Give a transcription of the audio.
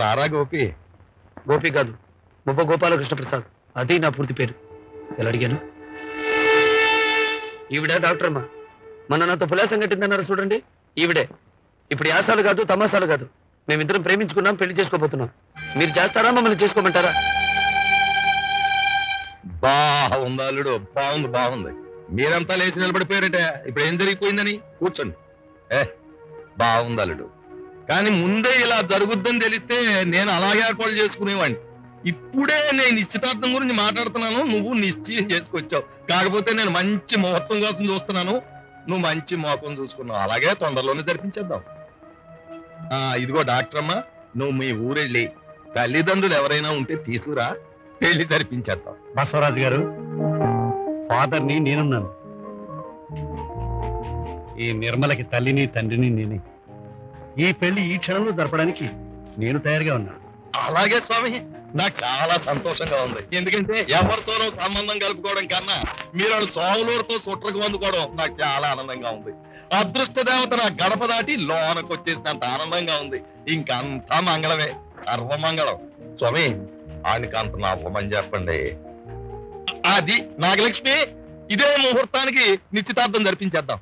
రారా గోపి. గోపి కాదు, ముప్ప గోపాలకృష్ణ ప్రసాద్. అది నా పూర్తి పేరు. ఎలా అడిగాను? ఈవిడ డాక్టర్ అమ్మా. మొన్న నాతో పులాసం కట్టిందన్నారు చూడండి, ఈవిడే. ఇప్పుడు యాసాలు కాదు, తమాసాలు కాదు. మేమిద్దరం ప్రేమించుకున్నాం, పెళ్లి చేసుకోబోతున్నాం. మీరు చేస్తారా, మమ్మల్ని చేసుకోమంటారా? బాగుంది అల్లుడు, బాగుంది బాగుంది. మీరంతా లేచి నిలబడిపోయారట. ఇప్పుడు ఏం జరిగిపోయిందని కూర్చోండి. బాగుంది అల్లుడు, కానీ ముందే ఇలా జరుగుద్దని తెలిస్తే నేను అలాగే ఏర్పాటు చేసుకునేవాడిని. ఇప్పుడే నేను నిశ్చితార్థం గురించి మాట్లాడుతున్నాను, నువ్వు నిశ్చయం చేసుకొచ్చావు. కాకపోతే నేను మంచి ముహూర్తం కోసం చూస్తున్నాను, నువ్వు మంచి మోకం చూసుకున్నావు. అలాగే తొందరలోనే జరిపించేద్దాం. ఇదిగో డాక్టర్ అమ్మా, నువ్వు మీ ఊరెళ్ళి తల్లిదండ్రులు ఎవరైనా ఉంటే తీసుకురా, పెళ్లి జరిపించేద్దాం. బసవరాజు గారు, ఫాదర్ని నేనున్నాను. ఈ నిర్మలకి తల్లిని తండ్రిని నేనే. ఈ పెళ్లి ఈ క్షణంలో జరపడానికి నేను తయారుగా ఉన్నాను. అలాగే స్వామి, నాకు చాలా సంతోషంగా ఉంది. ఎందుకంటే ఎవరితోనూ సంబంధం కలుపుకోవడం కన్నా మీరు సోములూరుతో సుట్రకు అందుకోవడం నాకు చాలా ఆనందంగా ఉంది. అదృష్ట దేవత నా గడప దాటి లోనకు వచ్చేసినంత ఆనందంగా ఉంది. ఇంకంతా మంగళమే, సర్వమంగళం. స్వామి, ఆయనకి అంత నవ్వమని చెప్పండి. అది నాగలక్ష్మి, ఇదే ముహూర్తానికి నిశ్చితార్థం జరిపించేద్దాం.